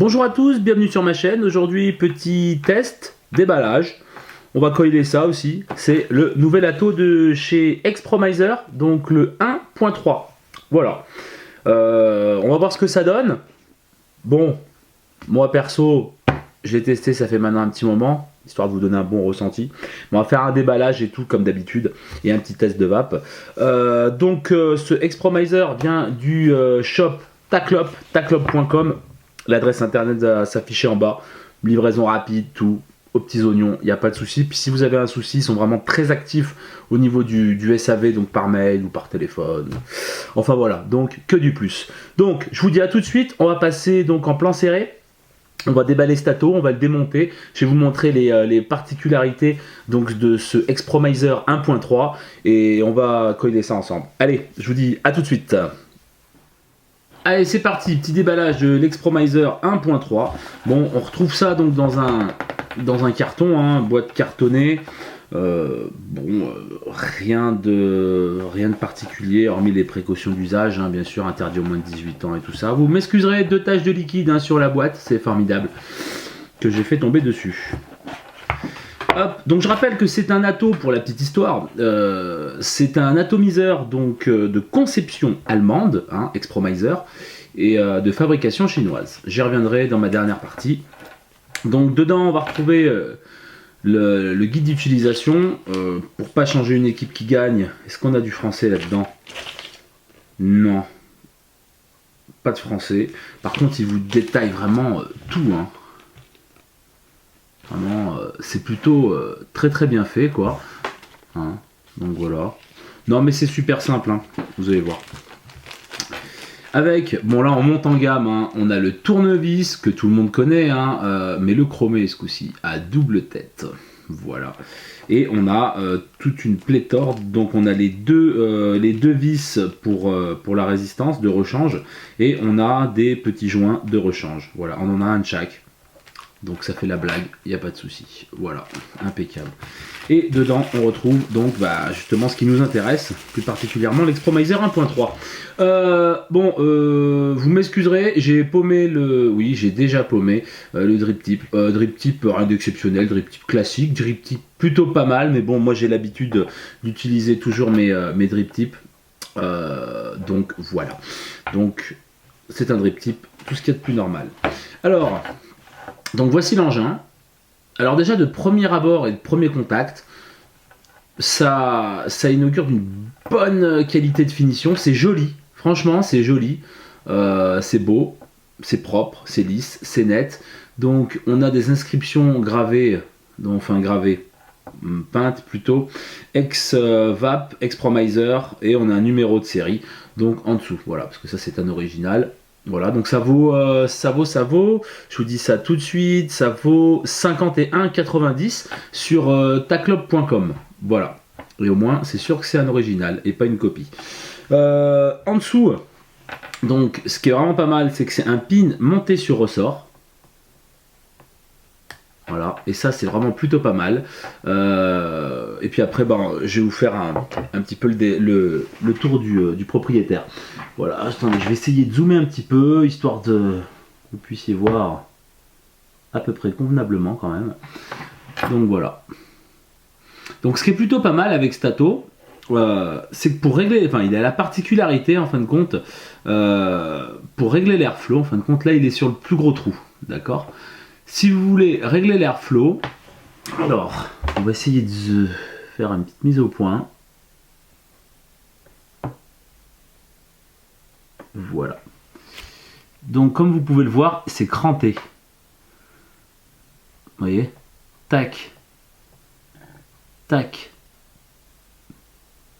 Bonjour à tous, bienvenue sur ma chaîne. Aujourd'hui, petit test déballage. On va coller ça aussi. C'est le nouvel Atto de chez Expromiser, donc le 1.3. Voilà. On va voir ce que ça donne. Bon, moi perso, je l'ai testé, ça fait maintenant un petit moment, histoire de vous donner un bon ressenti. On va faire un déballage et tout comme d'habitude, et un petit test de vape. Ce Expromiser vient du shop Taclop, taclop.com. L'adresse internet va s'afficher en bas. Livraison rapide, tout, aux petits oignons, il n'y a pas de souci. Puis si vous avez un souci, ils sont vraiment très actifs au niveau du SAV, donc par mail ou par téléphone. Enfin voilà, donc que du plus. Donc je vous dis à tout de suite, on va passer donc en plan serré. On va déballer cet Atto, on va le démonter. Je vais vous montrer les particularités donc, de ce Expromiser 1.3 et on va coller ça ensemble. Allez, je vous dis à tout de suite. Allez, c'est parti, petit déballage de l'Expromiser 1.3. Bon, on retrouve ça donc dans un carton, hein, boîte cartonnée. Rien de particulier, hormis les précautions d'usage, hein, bien sûr, interdit au moins de 18 ans et tout ça. Vous m'excuserez, 2 taches de liquide hein, sur la boîte, c'est formidable, que j'ai fait tomber dessus. Hop, donc je rappelle que c'est un Atto, pour la petite histoire, c'est un atomiseur donc, de conception allemande, hein, Expromiser, et de fabrication chinoise. J'y reviendrai dans ma dernière partie. Donc dedans on va retrouver le guide d'utilisation, pour pas changer une équipe qui gagne. Est-ce qu'on a du français là-dedans? Non, pas de français. Par contre il vous détaille vraiment tout, hein. Vraiment, c'est plutôt très très bien fait, quoi. Hein, donc voilà. Non, mais c'est super simple, hein, vous allez voir. Avec, bon là on monte en gamme, hein, on a le tournevis que tout le monde connaît, hein, mais le chromé ce coup-ci à double tête. Voilà. Et on a toute une pléthore, donc on a les deux vis pour la résistance de rechange, et on a des petits joints de rechange. Voilà, on en a un de chaque. Donc ça fait la blague, il n'y a pas de souci. Voilà, impeccable. Et dedans, on retrouve donc justement ce qui nous intéresse, plus particulièrement l'Expromiser 1.3. Vous m'excuserez, j'ai paumé le... Oui, j'ai déjà paumé le drip tip. Drip tip, rien d'exceptionnel, drip tip classique, drip tip plutôt pas mal, mais bon, moi j'ai l'habitude d'utiliser toujours mes drip tips. Donc voilà. Donc c'est un drip tip, tout ce qu'il y a de plus normal. Alors... Donc voici l'engin. Alors déjà de premier abord et de premier contact, ça inaugure d'une bonne qualité de finition. C'est joli, franchement c'est joli, c'est beau, c'est propre, c'est lisse, c'est net. Donc on a des inscriptions gravées, peintes plutôt, ex-vape, Expromiser, et on a un numéro de série donc en dessous. Voilà, parce que ça c'est un original. Voilà, donc ça vaut, je vous dis ça tout de suite, ça vaut 51,90 sur taclop.com. Voilà, et au moins c'est sûr que c'est un original et pas une copie. En dessous, donc ce qui est vraiment pas mal, c'est que c'est un pin monté sur ressort. Voilà, et ça c'est vraiment plutôt pas mal. Et puis après, je vais vous faire un petit peu le tour du propriétaire. Voilà, attendez, je vais essayer de zoomer un petit peu, histoire de que vous puissiez voir à peu près convenablement quand même. Donc voilà. Donc ce qui est plutôt pas mal avec cet Atto, c'est que pour régler, il a la particularité en fin de compte, pour régler l'airflow, en fin de compte là il est sur le plus gros trou, d'accord? Si vous voulez régler l'airflow, alors on va essayer de faire une petite mise au point. Voilà. Donc comme vous pouvez le voir, c'est cranté. Vous voyez? Tac. Tac.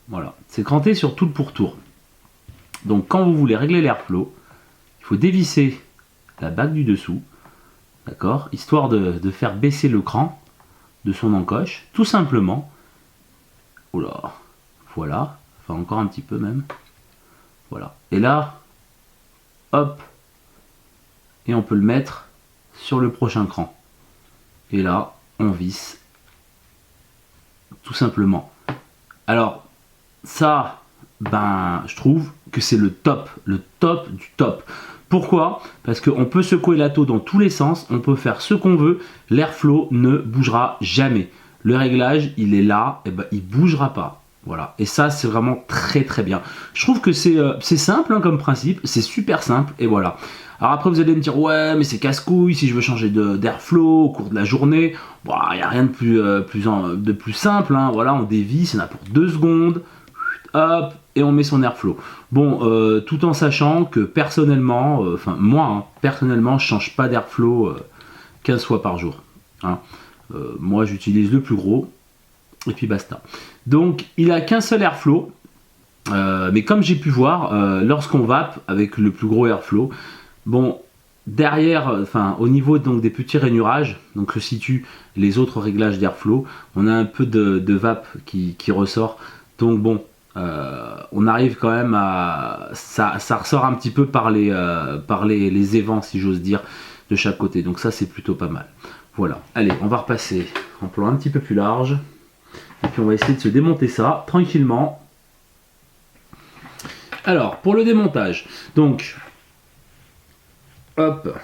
Voilà. C'est cranté sur tout le pourtour. Donc quand vous voulez régler l'airflow, il faut dévisser la bague du dessous. D'accord, histoire de faire baisser le cran de son encoche, tout simplement. Oula, voilà, enfin encore un petit peu même. Voilà, et là, hop, et on peut le mettre sur le prochain cran. Et là, on visse, tout simplement. Alors, ça, je trouve que c'est le top du top. Pourquoi? Parce qu'on peut secouer la taux dans tous les sens, on peut faire ce qu'on veut, l'airflow ne bougera jamais. Le réglage, il est là, et ben, il bougera pas. Voilà. Et ça, c'est vraiment très très bien. Je trouve que c'est simple hein, comme principe, c'est super simple, et voilà. Alors après, vous allez me dire, ouais, mais c'est casse-couille si je veux changer d'airflow au cours de la journée. Bon, il n'y a rien de plus simple. Hein. Voilà, on dévisse, il y en a pour 2 secondes. Hop, et on met son airflow. Bon, tout en sachant que personnellement, moi, hein, personnellement, je change pas d'airflow 15 fois par jour. Hein. Moi, j'utilise le plus gros, et puis basta. Donc, il a qu'un seul airflow, mais comme j'ai pu voir, lorsqu'on vape avec le plus gros airflow, bon, derrière, au niveau donc des petits rainurages, donc se situent les autres réglages d'airflow, on a un peu de vape qui ressort. Donc bon, on arrive quand même à... Ça ressort un petit peu par les évents, si j'ose dire, de chaque côté. Donc ça, c'est plutôt pas mal. Voilà. Allez, on va repasser en plan un petit peu plus large. Et puis on va essayer de se démonter ça tranquillement. Alors, pour le démontage, donc... Hop.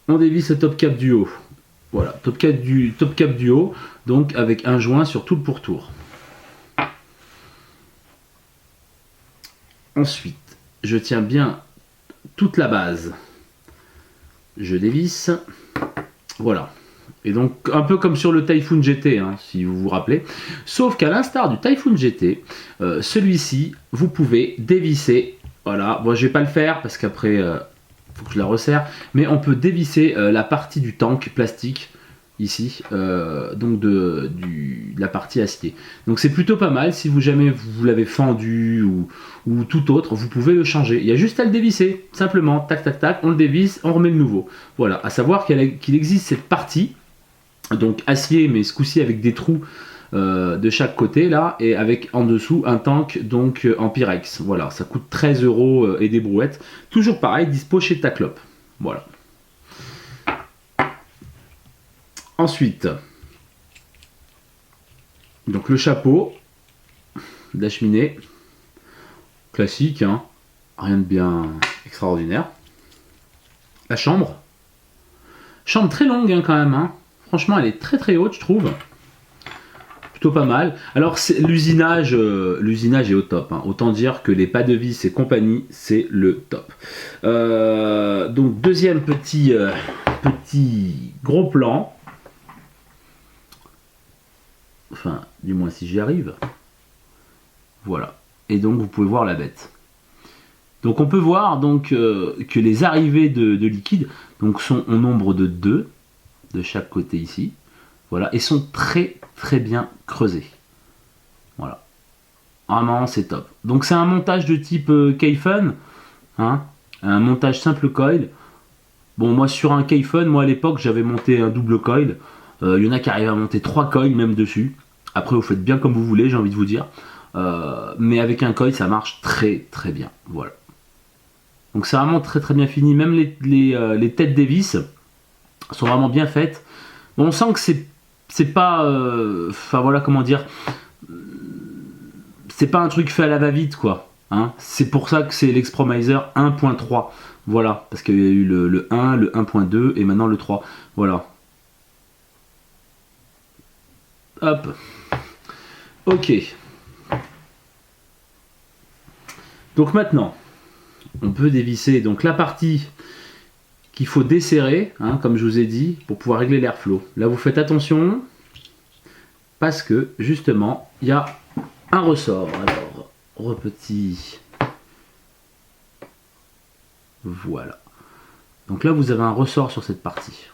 On dévisse le top cap du haut. Voilà, top cap du haut, donc avec un joint sur tout le pourtour. Ensuite, je tiens bien toute la base. Je dévisse. Voilà. Et donc, un peu comme sur le Typhoon GT, hein, si vous vous rappelez. Sauf qu'à l'instar du Typhoon GT, celui-ci, vous pouvez dévisser. Voilà, bon, je vais pas le faire parce qu'après, faut que je la resserre. Mais on peut dévisser la partie du tank plastique, ici, donc de la partie acier. Donc c'est plutôt pas mal. Si jamais vous l'avez fendu ou tout autre, vous pouvez le changer. Il y a juste à le dévisser, simplement. Tac, tac, tac, on le dévisse, on remet le nouveau. Voilà, à savoir qu'il existe cette partie, donc acier, mais ce coup-ci avec des trous de chaque côté là, et avec en dessous un tank donc en Pyrex. Voilà, ça coûte 13 € et des brouettes. Toujours pareil, dispo chez Taclop. Voilà. Ensuite, donc le chapeau de la cheminée, classique, hein, rien de bien extraordinaire. La chambre très longue hein, quand même. Hein. Franchement, elle est très très haute, je trouve. Plutôt pas mal. Alors l'usinage est au top. Hein. Autant dire que les pas de vis et compagnie, c'est le top. Donc deuxième petit gros plan. Enfin, du moins si j'y arrive. Voilà. Et donc vous pouvez voir la bête. Donc on peut voir donc que les arrivées de liquide donc sont au nombre de 2 de chaque côté ici. Voilà, et sont très très bien creusés. Voilà. Vraiment, c'est top. Donc c'est un montage de type Kayfun, hein, un montage simple coil. Bon, moi sur un Kayfun, moi à l'époque j'avais monté un double coil. Il y en a qui arrivent à monter 3 coils même dessus. Après vous faites bien comme vous voulez, j'ai envie de vous dire. Mais avec un coil ça marche très très bien. Voilà. Donc c'est vraiment très très bien fini. Même les têtes des vis sont vraiment bien faites. Bon, on sent que c'est pas... Enfin voilà comment dire... C'est pas un truc fait à la va-vite quoi. Hein. C'est pour ça que c'est l'Expromiser 1.3. Voilà. Parce qu'il y a eu le 1, le 1.2 et maintenant le 3. Voilà. Hop. Ok. Donc maintenant, on peut dévisser donc la partie qu'il faut desserrer, hein, comme je vous ai dit, pour pouvoir régler l'airflow. Là, vous faites attention, parce que, justement, il y a un ressort. Alors, repetit. Voilà. Donc là, vous avez un ressort sur cette partie.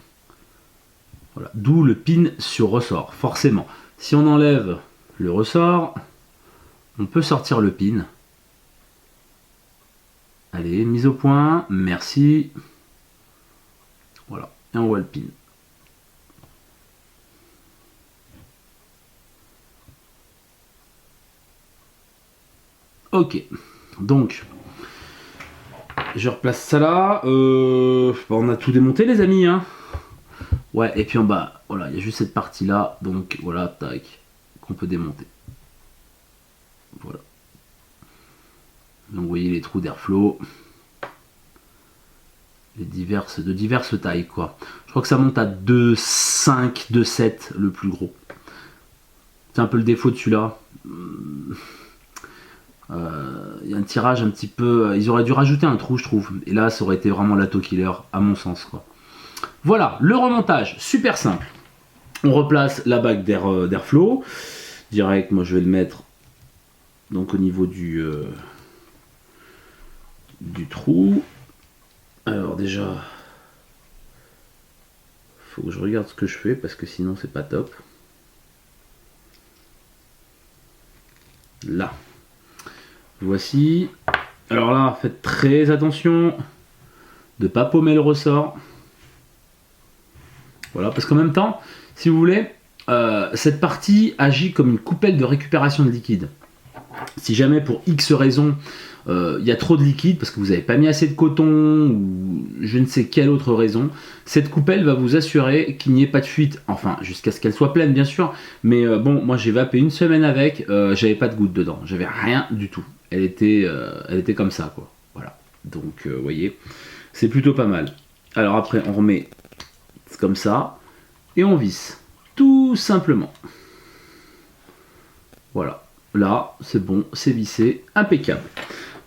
Voilà. D'où le pin sur ressort, forcément. Si on enlève le ressort, on peut sortir le pin. Allez, mise au point, merci. Voilà, et on voit le pin. Ok, donc, je replace ça là. On a tout démonté les amis. Hein. Ouais, et puis en bas, voilà, il y a juste cette partie là. Donc voilà, tac, qu'on peut démonter. Voilà. Donc vous voyez les trous d'airflow. De diverses tailles quoi. Je crois que ça monte à 2,5, 2,7 le plus gros. C'est un peu le défaut de celui-là. Il y a un tirage un petit peu... Ils auraient dû rajouter un trou je trouve. Et là ça aurait été vraiment l'Ato Killer à mon sens quoi. Voilà, le remontage, super simple. On replace la bague d'airflow. Direct, moi je vais le mettre donc au niveau du trou. Alors déjà, faut que je regarde ce que je fais parce que sinon c'est pas top. Là, voici. Alors là, faites très attention de pas paumer le ressort. Voilà, parce qu'en même temps, si vous voulez, cette partie agit comme une coupelle de récupération de liquide. Si jamais pour X raison il y a trop de liquide parce que vous n'avez pas mis assez de coton ou je ne sais quelle autre raison, cette coupelle va vous assurer qu'il n'y ait pas de fuite, enfin jusqu'à ce qu'elle soit pleine bien sûr, mais bon moi j'ai vapé une semaine avec, j'avais pas de goutte dedans, j'avais rien du tout, elle était comme ça quoi, voilà, donc vous voyez, c'est plutôt pas mal. Alors après on remet comme ça et on visse, tout simplement. Voilà, là c'est bon, c'est vissé, impeccable.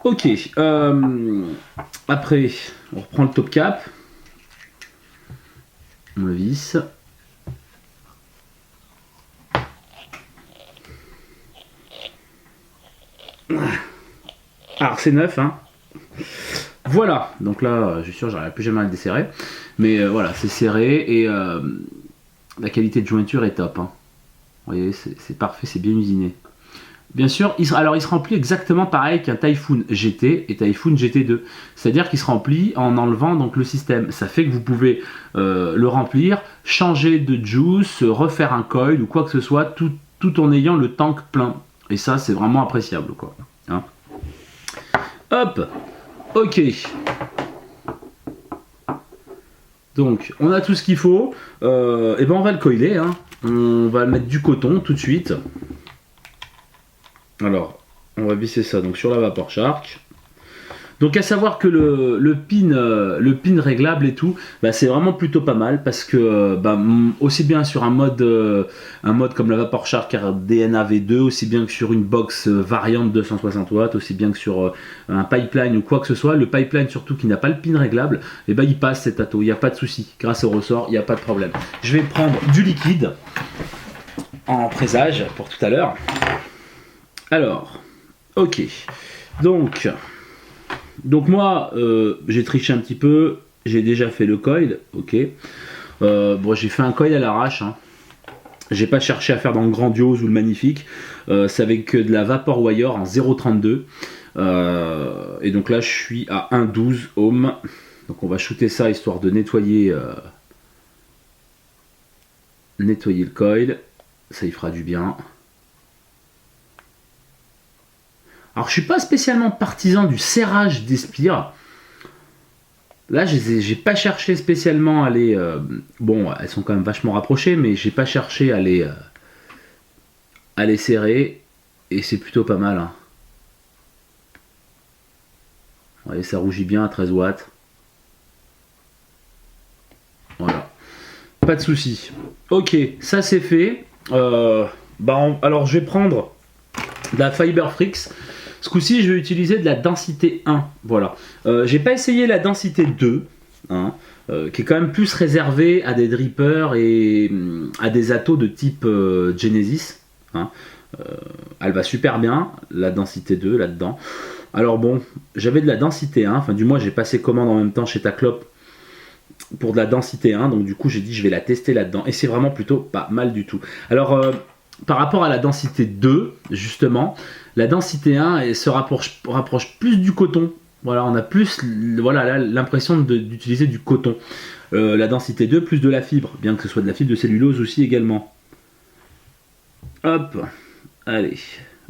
Ok, après on reprend le top cap, on le visse. Alors c'est neuf, hein. Voilà, donc là je suis sûr j'arriverai plus jamais à le desserrer, mais voilà c'est serré et la qualité de jointure est top, hein. Vous voyez c'est parfait, c'est bien usiné. Bien sûr, il se remplit exactement pareil qu'un Typhoon GT et Typhoon GT2. C'est-à-dire qu'il se remplit en enlevant donc le système. Ça fait que vous pouvez le remplir, changer de juice, refaire un coil ou quoi que ce soit, tout en ayant le tank plein. Et ça, c'est vraiment appréciable, quoi. Hein. Hop, ok. Donc, on a tout ce qu'il faut. Et ben, on va le coiler. Hein. On va mettre du coton tout de suite. Alors, on va visser ça donc sur la Vapor Shark. Donc à savoir que le pin réglable et tout, bah, c'est vraiment plutôt pas mal parce que bah, aussi bien sur un mode comme la Vapor Shark DNA V2, aussi bien que sur une box variante 260 watts, aussi bien que sur un pipeline ou quoi que ce soit, le pipeline surtout qui n'a pas le pin réglable, et bah, il passe cet Ato, il n'y a pas de souci, grâce au ressort, il n'y a pas de problème. Je vais prendre du liquide en présage pour tout à l'heure. Alors, ok, donc moi, j'ai triché un petit peu, j'ai déjà fait le coil, ok. Bon, j'ai fait un coil à l'arrache, hein. J'ai pas cherché à faire dans le grandiose ou le magnifique, c'est avec de la Vapor Wire en 0,32, et donc là je suis à 1,12 ohm, donc on va shooter ça histoire de nettoyer le coil, ça y fera du bien. Alors je suis pas spécialement partisan du serrage des spires. Là j'ai pas cherché spécialement à les... bon, elles sont quand même vachement rapprochées, mais j'ai pas cherché à les serrer. Et c'est plutôt pas mal. Hein. Vous voyez, ça rougit bien à 13 watts. Voilà. Pas de souci. Ok, ça c'est fait. Alors je vais prendre de la Fiber Frix. Ce coup-ci, je vais utiliser de la densité 1. Voilà. J'ai pas essayé la densité 2, hein, qui est quand même plus réservée à des drippers et à des atos de type Genesis. Hein. Elle va super bien, la densité 2 là-dedans. Alors bon, j'avais de la densité 1, enfin du moins j'ai passé commande en même temps chez Taclop pour de la densité 1, donc du coup j'ai dit je vais la tester là-dedans. Et c'est vraiment plutôt pas mal du tout. Alors par rapport à la densité 2, justement, la densité 1 elle se rapproche plus du coton. Voilà, on a plus l'impression d'utiliser du coton. La densité 2, plus de la fibre, bien que ce soit de la fibre de cellulose aussi également. Hop, allez.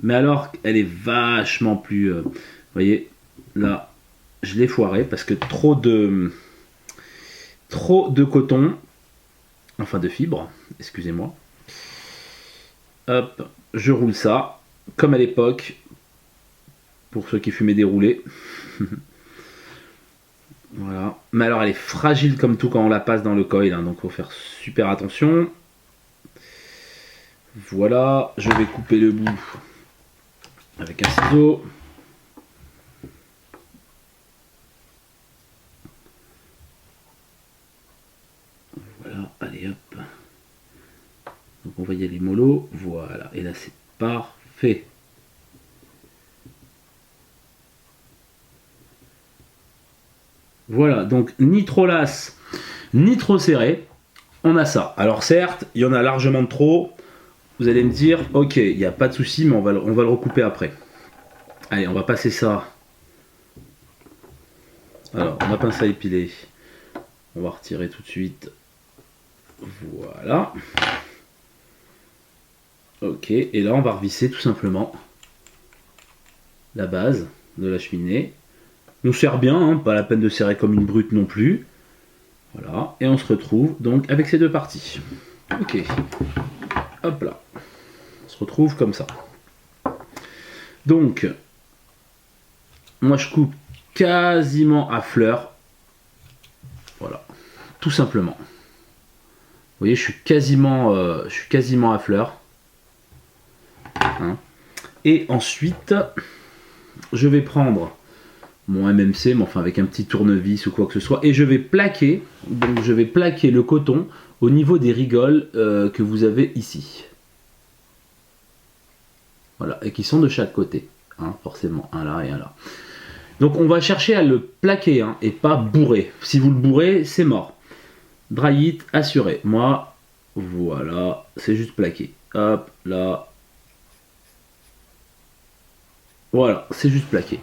Mais alors, elle est vachement plus... vous voyez, là, je l'ai foiré parce que trop de coton, enfin de fibre, excusez-moi. Hop, je roule ça, comme à l'époque. pour ceux qui fumaient des roulés. Voilà. Mais alors elle est fragile comme tout quand on la passe dans le coil, hein, donc il faut faire super attention. Voilà, je vais couper le bout avec un ciseau. Voilà, allez hop. Donc on va y aller mollo, voilà, et là c'est parfait. Voilà, donc ni trop lasse, ni trop serré, on a ça. Alors certes, il y en a largement trop. Vous allez me dire, ok, il n'y a pas de souci, mais on va le recouper après. Allez, on va passer ça. Alors, ma pince à épiler, on va retirer tout de suite. Voilà. Ok, et là on va revisser tout simplement la base de la cheminée. On serre bien, hein, pas la peine de serrer comme une brute non plus. Voilà, et on se retrouve donc avec ces deux parties. Ok, hop là. On se retrouve comme ça. Donc, moi je coupe quasiment à fleur. Voilà, tout simplement. Vous voyez, je suis quasiment à fleur. Hein. Et ensuite, je vais prendre mon MMC, mais enfin avec un petit tournevis ou quoi que ce soit, et je vais plaquer. Donc je vais plaquer le coton au niveau des rigoles que vous avez ici. Voilà, et qui sont de chaque côté, hein, forcément, un là et un là. Donc on va chercher à le plaquer, hein, et pas bourrer. Si vous le bourrez, c'est mort. Dry it, assuré. Moi, voilà, c'est juste plaqué. Hop, là. Voilà, c'est juste plaqué.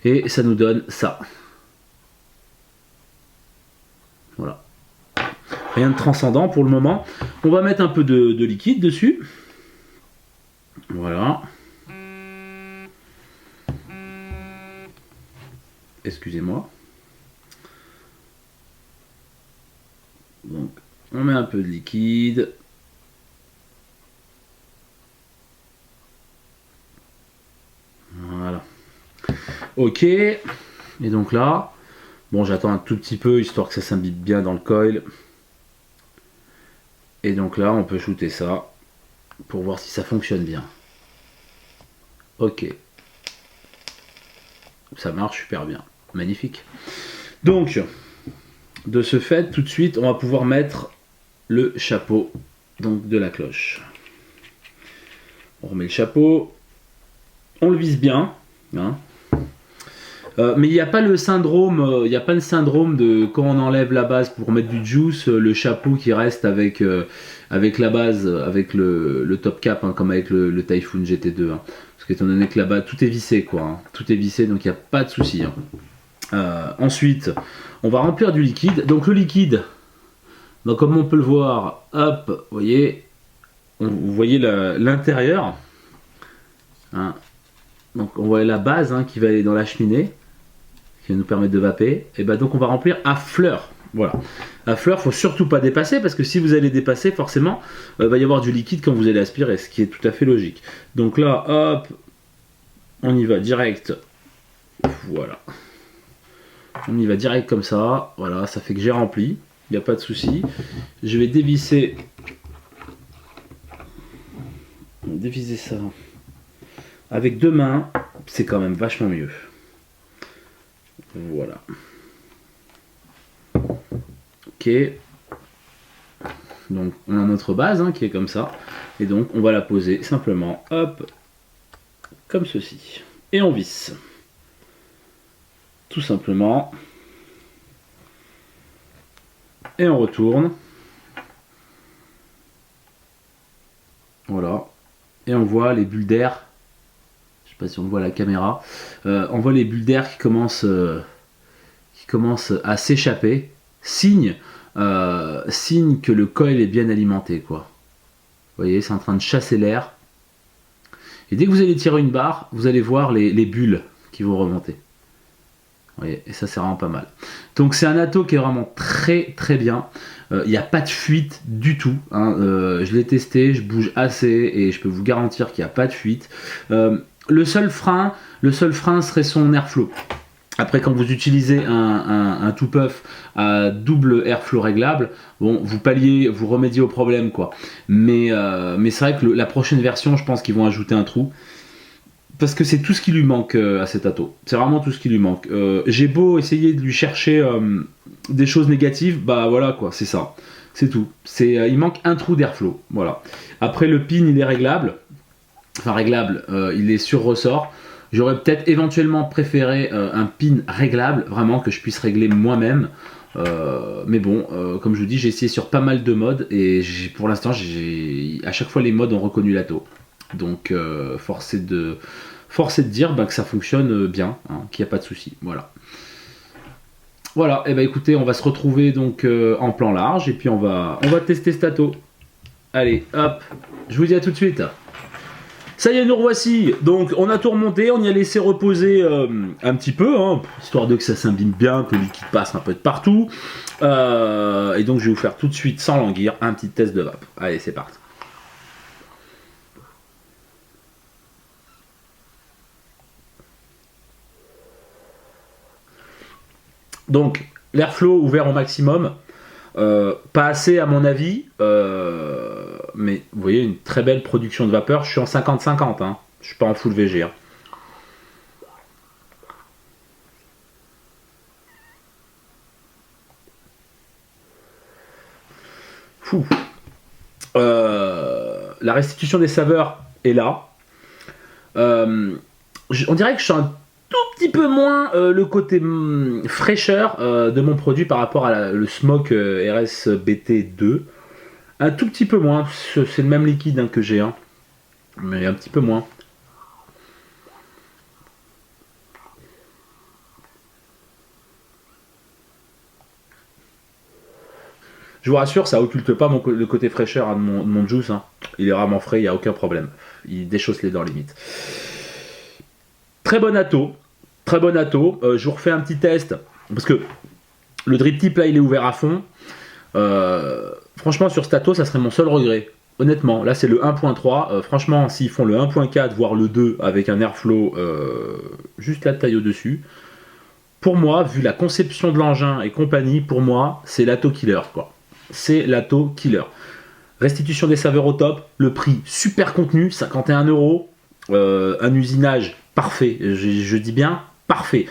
Et ça nous donne ça. Voilà. Rien de transcendant pour le moment. On va mettre un peu de liquide dessus. Voilà. Excusez-moi. Donc, on met un peu de liquide. Voilà. Ok. Et donc là, bon, j'attends un tout petit peu histoire que ça s'imbibe bien dans le coil. Et donc là, on peut shooter ça pour voir si ça fonctionne bien. Ok. Ça marche super bien. Magnifique. Donc, de ce fait, tout de suite, on va pouvoir mettre le chapeau donc, de la cloche. On remet le chapeau. On le vise bien. Hein. Mais il n'y a pas le syndrome, de quand on enlève la base pour mettre du juice, le chapeau qui reste avec la base, avec le top cap, hein, comme avec le Typhoon GT2. Hein. Parce qu'étant donné que là-bas, tout est vissé, quoi. Hein. Tout est vissé, donc il n'y a pas de souci. Hein. Ensuite, on va remplir du liquide. Donc le liquide, donc, comme on peut le voir, hop, vous voyez l'intérieur. Hein. Donc on voit la base, hein, qui va aller dans la cheminée, qui va nous permettre de vaper. Et ben donc on va remplir à fleur. Voilà. À fleur, faut surtout pas dépasser, parce que si vous allez dépasser, forcément, va y avoir du liquide quand vous allez aspirer, ce qui est tout à fait logique. Donc là, hop, on y va direct. Voilà. On y va direct comme ça. Voilà, ça fait que j'ai rempli. Il n'y a pas de souci. Je vais dévisser ça avec deux mains. C'est quand même vachement mieux. Voilà. Ok. Donc on a notre base, hein, qui est comme ça. Et donc on va la poser simplement, hop, comme ceci. Et on visse. Tout simplement. Et on retourne. Voilà. Et on voit les bulles d'air. Je sais pas si on voit la caméra. On voit les bulles d'air qui commencent à s'échapper. Signe que le coil est bien alimenté, quoi. Vous voyez, c'est en train de chasser l'air. Et dès que vous allez tirer une barre, vous allez voir les bulles qui vont remonter. Vous voyez, et ça c'est vraiment pas mal. Donc c'est un atto qui est vraiment très très bien. Il n'y a pas de fuite du tout. Hein. Je l'ai testé, je bouge assez et je peux vous garantir qu'il n'y a pas de fuite. le seul frein serait son airflow. Après, quand vous utilisez un tout puff à double airflow réglable, bon, vous remédiez au problème, quoi. Mais c'est vrai que la prochaine version, je pense qu'ils vont ajouter un trou. Parce que c'est tout ce qui lui manque à cet Atto. C'est vraiment tout ce qui lui manque. J'ai beau essayer de lui chercher des choses négatives, bah voilà, quoi, c'est ça. C'est tout. Il manque un trou d'airflow. Voilà. Après, le pin, il est réglable. Enfin, réglable, il est sur ressort. J'aurais peut-être éventuellement préféré un pin réglable, vraiment, que je puisse régler moi-même. Mais bon, comme je vous dis, j'ai essayé sur pas mal de modes et pour l'instant, à chaque fois, les modes ont reconnu l'Atto. Donc, force est de dire que ça fonctionne bien, hein, qu'il n'y a pas de souci. Voilà. Voilà, et bah écoutez, on va se retrouver donc en plan large et puis on va tester cet Atto. Allez, hop, je vous dis à tout de suite. Ça y est, nous revoici. Donc, on a tout remonté, on y a laissé reposer un petit peu, hein, histoire de que ça s'imbibe bien, que le liquide passe un peu de partout. Et donc, je vais vous faire tout de suite, sans languir, un petit test de vape. Allez, c'est parti. Donc, l'airflow ouvert au maximum. Pas assez à mon avis, mais vous voyez, une très belle production de vapeur. Je suis en 50-50, hein. Je suis pas en full VG. Hein. Fou. La restitution des saveurs est là. On dirait que je suis un tout petit peu moins le côté fraîcheur de mon produit par rapport à le Smoke RS-BT2. Un tout petit peu moins, c'est le même liquide hein, que j'ai, hein, mais un petit peu moins. Je vous rassure, ça occulte pas le côté fraîcheur hein, de mon juice. Hein. Il est vraiment frais, il n'y a aucun problème. Il déchausse les dents limite. Très bon Atto. Très bon Atto. Je vous refais un petit test. Parce que le drip tip là il est ouvert à fond. Franchement sur cet Atto ça serait mon seul regret. Honnêtement, là c'est le 1.3. Franchement s'ils font le 1.4 voire le 2 avec un airflow juste la taille au dessus. Pour moi, vu la conception de l'engin et compagnie, pour moi c'est l'Atto killer quoi. C'est l'Atto killer. Restitution des saveurs au top. Le prix super contenu, 51 €. Un usinage parfait, je dis bien parfait.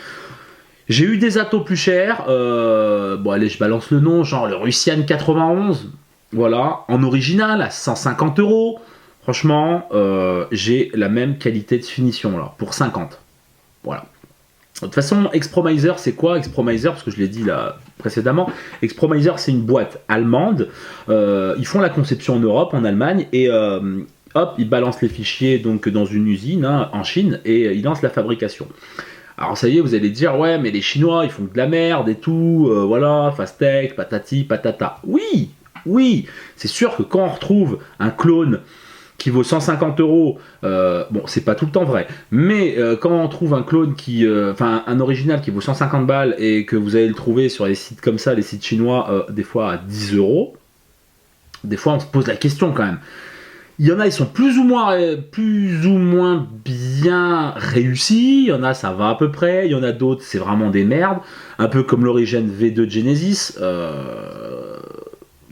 J'ai eu des Attos plus chers, bon allez je balance le nom, genre le Russian 91, voilà, en original à 150 €. Franchement, j'ai la même qualité de finition là, pour 50. Voilà. De toute façon, Expromiser, c'est quoi Expromiser? Parce que je l'ai dit là précédemment. Expromiser, c'est une boîte allemande. Ils font la conception en Europe, en Allemagne, et hop, ils balancent les fichiers donc dans une usine hein, en Chine et ils lancent la fabrication. Alors ça y est, vous allez dire ouais, mais les Chinois ils font de la merde et tout, voilà, Fastech, patati, patata. Oui, oui, c'est sûr que quand on retrouve un clone qui vaut 150 €, bon c'est pas tout le temps vrai, mais quand on trouve un clone enfin un original qui vaut 150 balles et que vous allez le trouver sur les sites comme ça, les sites chinois, des fois à 10 €, des fois on se pose la question quand même. Il y en a, ils sont plus ou moins bien réussis. Il y en a, ça va à peu près. Il y en a d'autres, c'est vraiment des merdes. Un peu comme l'Origin V2 de Genesis.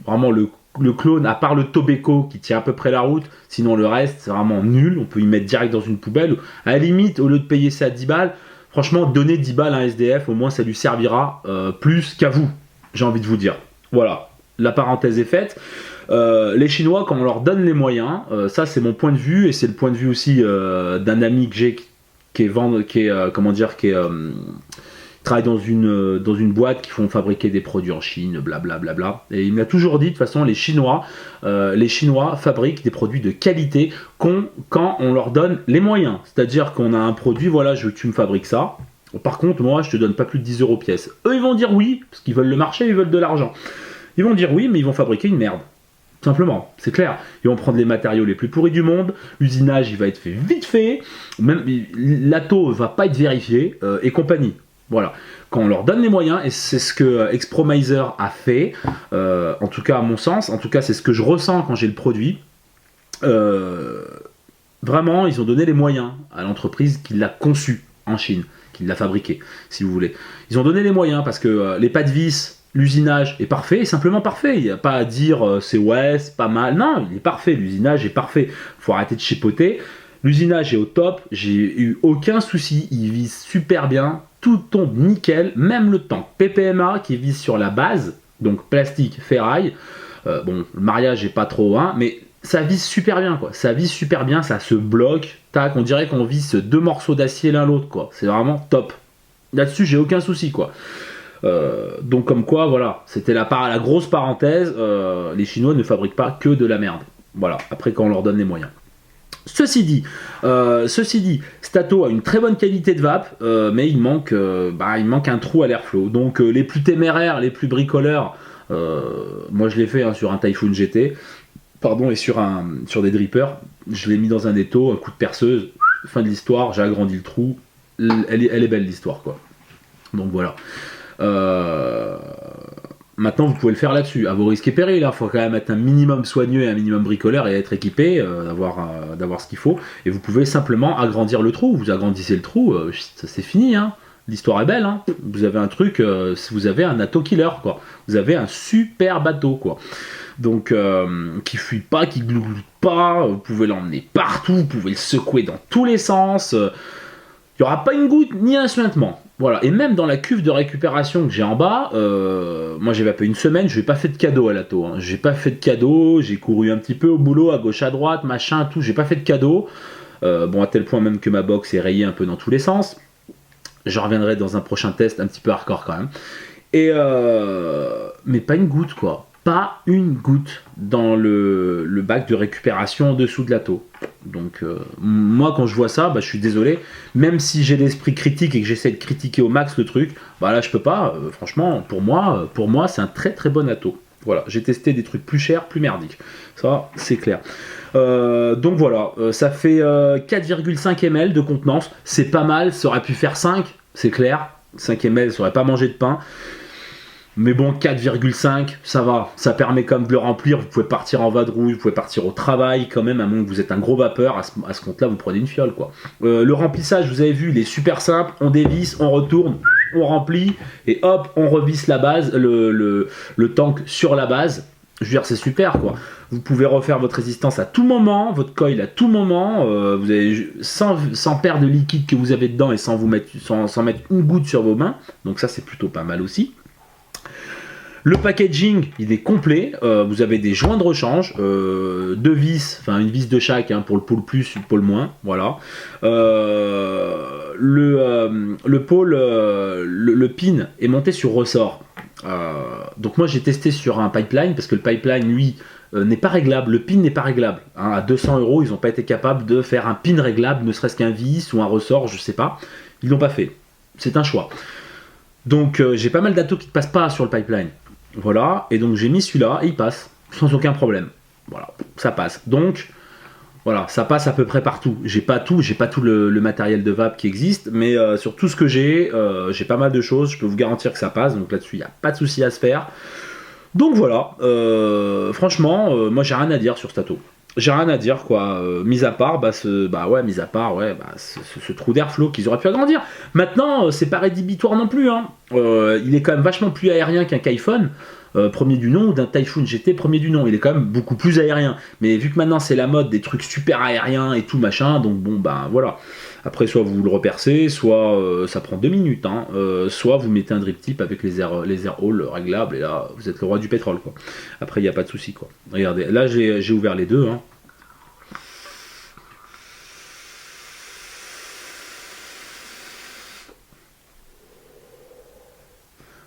Vraiment, le clone, à part le Tobacco qui tient à peu près la route, sinon le reste, c'est vraiment nul. On peut y mettre direct dans une poubelle. À la limite, au lieu de payer ça à 10 balles, franchement, donner 10 balles à un SDF, au moins ça lui servira plus qu'à vous, j'ai envie de vous dire. Voilà, la parenthèse est faite. Les Chinois, quand on leur donne les moyens, ça c'est mon point de vue et c'est le point de vue aussi d'un ami que j'ai qui travaille dans une boîte qui font fabriquer des produits en Chine, blablabla. Bla bla bla. Et il m'a toujours dit de toute façon les Chinois fabriquent des produits de qualité quand on leur donne les moyens. C'est-à-dire qu'on a un produit, voilà, je veux que tu me fabriques ça. Par contre, moi, je te donne pas plus de 10 € pièce. Eux, ils vont dire oui, parce qu'ils veulent le marché, ils veulent de l'argent. Ils vont dire oui, mais ils vont fabriquer une merde. Simplement, c'est clair. Ils vont prendre les matériaux les plus pourris du monde, l'usinage il va être fait vite fait, même l'Atto va pas être vérifié, et compagnie. Voilà. Quand on leur donne les moyens, et c'est ce que Expromiser a fait, en tout cas à mon sens, en tout cas c'est ce que je ressens quand j'ai le produit, Vraiment, ils ont donné les moyens à l'entreprise qui l'a conçu en Chine, qui l'a fabriqué, si vous voulez. Ils ont donné les moyens parce que les pas de vis, l'usinage est parfait, est simplement parfait. Il n'y a pas à dire c'est ouais, c'est pas mal. Non, il est parfait, l'usinage est parfait. Faut arrêter de chipoter. L'usinage est au top, j'ai eu aucun souci, il vise super bien, tout tombe nickel, même le tank PPMA qui vise sur la base, donc plastique, ferraille. Bon, le mariage est pas trop, hein, mais ça vise super bien, quoi. Ça vise super bien, ça se bloque, tac, on dirait qu'on vise deux morceaux d'acier l'un l'autre, quoi. C'est vraiment top. Là-dessus, j'ai aucun souci, quoi. Donc comme quoi, voilà, c'était la grosse parenthèse, les Chinois ne fabriquent pas que de la merde. Voilà, après quand on leur donne les moyens. Ceci dit, Stato a une très bonne qualité de vape, mais il manque un trou à l'airflow. Donc les plus téméraires, les plus bricoleurs, moi je l'ai fait hein, sur un Typhoon GT, pardon, et sur des drippers, je l'ai mis dans un étau, un coup de perceuse, fin de l'histoire, j'ai agrandi le trou, elle est belle l'histoire, quoi. Donc voilà. Maintenant, vous pouvez le faire là-dessus, à vos risques et périls. Il faut quand même être un minimum soigneux et un minimum bricoleur et être équipé, d'avoir ce qu'il faut. Et vous pouvez simplement agrandir le trou. Vous agrandissez le trou, c'est fini. Hein. L'histoire est belle. Hein. Vous avez un truc, vous avez un Atto killer, quoi. Vous avez un super bateau, quoi. Donc, qui fuit pas, qui glouloute pas. Vous pouvez l'emmener partout. Vous pouvez le secouer dans tous les sens. Il n'y aura pas une goutte ni un suintement. Voilà, et même dans la cuve de récupération que j'ai en bas, moi j'ai vapé une semaine, je n'ai pas fait de cadeau à l'Atto. Hein. J'ai pas fait de cadeau, j'ai couru un petit peu au boulot, à gauche à droite, machin, tout, j'ai pas fait de cadeau. Bon, à tel point même que ma box est rayée un peu dans tous les sens. Je reviendrai dans un prochain test un petit peu hardcore quand même. Et mais pas une goutte, quoi. Pas une goutte dans le bac de récupération en dessous de l'Atto. Donc moi quand je vois ça, je suis désolé, même si j'ai l'esprit critique et que j'essaie de critiquer au max le truc, là je peux pas, franchement pour moi c'est un très très bon Atto. Voilà, j'ai testé des trucs plus chers, plus merdiques, ça c'est clair. Donc voilà, ça fait 4,5 ml de contenance, c'est pas mal, ça aurait pu faire 5, c'est clair, 5 ml ça aurait pas mangé de pain. Mais bon, 4,5, ça va, ça permet quand même de le remplir, vous pouvez partir en vadrouille, vous pouvez partir au travail quand même, à moins que vous êtes un gros vapeur, à ce compte-là, vous prenez une fiole, quoi. Le remplissage, vous avez vu, il est super simple, on dévisse, on retourne, on remplit, et hop, on revisse la base, le tank sur la base. Je veux dire, c'est super, quoi. Vous pouvez refaire votre résistance à tout moment, votre coil à tout moment, vous avez, sans perdre de liquide que vous avez dedans et sans mettre une goutte sur vos mains, donc ça c'est plutôt pas mal aussi. Le packaging, il est complet. Vous avez des joints de rechange, deux vis, enfin une vis de chaque hein, pour le pôle plus, le pôle moins. Voilà. Le pôle, le pin est monté sur ressort. Donc moi j'ai testé sur un pipeline parce que le pipeline lui n'est pas réglable. Le pin n'est pas réglable. Hein, à 200 €, ils n'ont pas été capables de faire un pin réglable, ne serait-ce qu'un vis ou un ressort, je sais pas. Ils l'ont pas fait. C'est un choix. Donc j'ai pas mal d'Atto qui ne passent pas sur le pipeline. Voilà, et donc j'ai mis celui-là et il passe sans aucun problème. Voilà, ça passe. Donc voilà, ça passe à peu près partout. J'ai pas tout le matériel de vape qui existe, mais sur tout ce que j'ai pas mal de choses. Je peux vous garantir que ça passe. Donc là-dessus, il n'y a pas de souci à se faire. Donc voilà, franchement, moi j'ai rien à dire sur Stato. J'ai rien à dire quoi, mis à part ce trou d'airflow qu'ils auraient pu agrandir. Maintenant, c'est pas rédhibitoire non plus. Hein. Il est quand même vachement plus aérien qu'un Kaifon premier du nom ou d'un Typhoon GT premier du nom. Il est quand même beaucoup plus aérien. Mais vu que maintenant c'est la mode des trucs super aériens et tout machin, donc bon voilà. Après soit vous le repercez, soit ça prend 2 minutes, hein, soit vous mettez un drip tip avec les air holes réglables et là vous êtes le roi du pétrole quoi. Après il n'y a pas de souci quoi. Regardez, là j'ai ouvert les deux. Hein.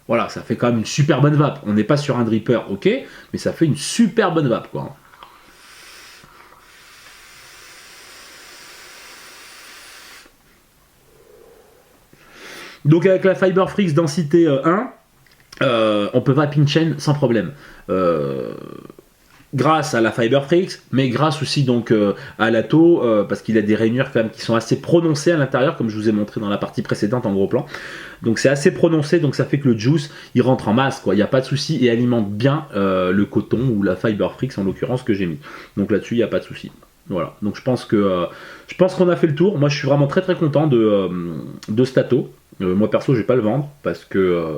Voilà, ça fait quand même une super bonne vape. On n'est pas sur un dripper, ok, mais ça fait une super bonne vape quoi. Donc avec la Fiber Freaks densité 1, on peut vape in chain sans problème. Grâce à la Fiber Freaks, mais grâce aussi donc à l'Atto, parce qu'il a des rainures quand même qui sont assez prononcées à l'intérieur, comme je vous ai montré dans la partie précédente en gros plan. Donc c'est assez prononcé, donc ça fait que le juice il rentre en masse, quoi. Il n'y a pas de souci et alimente bien le coton ou la Fiber Freaks en l'occurrence que j'ai mis. Donc là-dessus il n'y a pas de souci. Voilà, donc je pense qu'on a fait le tour. Moi je suis vraiment très très content de Stato. Moi perso je vais pas le vendre parce que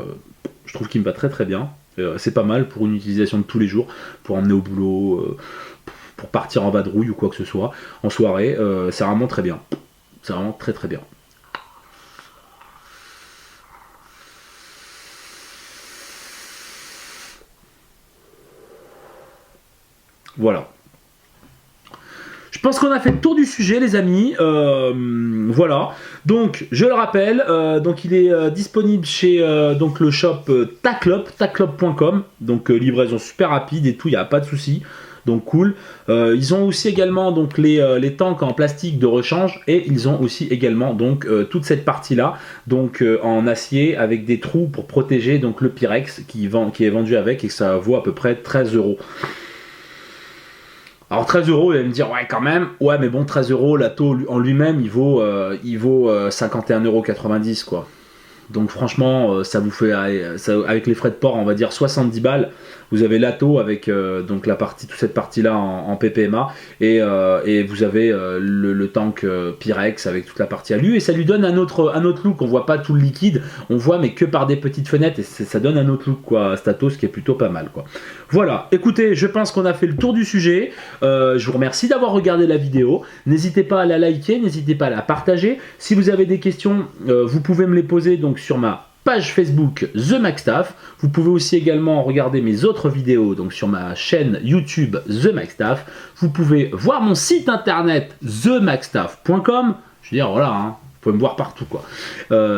je trouve qu'il me va très très bien. C'est pas mal pour une utilisation de tous les jours, pour emmener au boulot, pour partir en vadrouille ou quoi que ce soit, en soirée, c'est vraiment très bien. C'est vraiment très très bien. Voilà. Je pense qu'on a fait le tour du sujet, les amis. Voilà. Donc, je le rappelle, donc il est disponible chez donc le shop taclop.com. Donc livraison super rapide et tout, il n'y a pas de souci. Donc cool. Ils ont aussi également donc les tanks en plastique de rechange et ils ont aussi également donc toute cette partie là donc en acier avec des trous pour protéger donc le Pyrex qui est vendu avec et ça vaut à peu près 13 €. Alors 13 €, il va me dire ouais quand même, ouais mais bon 13 €, l'Ato en lui-même il vaut 51,90 € quoi. Donc franchement ça vous fait avec les frais de port on va dire 70 balles. Vous avez l'Ato avec donc toute cette partie là en PPMA et vous avez le tank Pyrex avec toute la partie alu et ça lui donne un autre look. On voit pas tout le liquide, on voit mais que par des petites fenêtres et ça donne un autre look quoi, Stato, ce qui est plutôt pas mal quoi. Voilà, écoutez, je pense qu'on a fait le tour du sujet. Je vous remercie d'avoir regardé la vidéo. N'hésitez pas à la liker, n'hésitez pas à la partager. Si vous avez des questions, vous pouvez me les poser donc sur ma page Facebook The MacStaff. Vous pouvez aussi également regarder mes autres vidéos donc sur ma chaîne YouTube The MacStaff. Vous pouvez voir mon site internet themacstaff.com. Je veux dire voilà, hein, vous pouvez me voir partout quoi.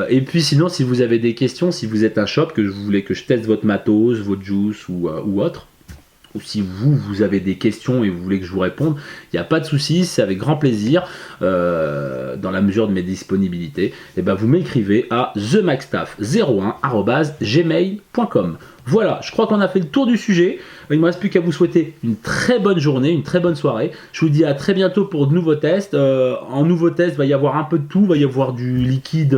Et puis sinon si vous avez des questions, si vous êtes un shop que vous voulez que je teste votre matos, votre juice ou autre, ou si vous avez des questions et vous voulez que je vous réponde, il n'y a pas de souci, c'est avec grand plaisir, dans la mesure de mes disponibilités, et ben vous m'écrivez à themacstaff01@gmail.com. Voilà, je crois qu'on a fait le tour du sujet. Il ne me reste plus qu'à vous souhaiter une très bonne journée, une très bonne soirée. Je vous dis à très bientôt pour de nouveaux tests. En nouveaux tests, il va y avoir un peu de tout. Il va y avoir du liquide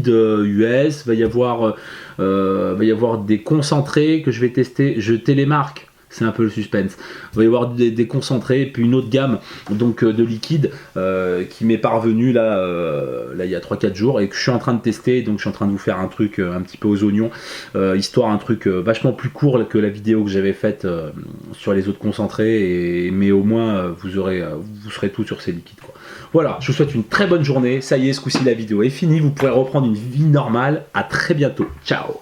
US, va y avoir des concentrés que je vais tester. Je télémarque. C'est un peu le suspense. Il va y avoir des concentrés, puis une autre gamme donc de liquide qui m'est parvenue là il y a 3-4 jours et que je suis en train de tester. Donc je suis en train de vous faire un truc un petit peu aux oignons, histoire un truc vachement plus court que la vidéo que j'avais faite sur les autres concentrés. Mais au moins vous serez tout sur ces liquides quoi. Voilà, je vous souhaite une très bonne journée. Ça y est, ce coup-ci la vidéo est finie. Vous pourrez reprendre une vie normale. À très bientôt. Ciao.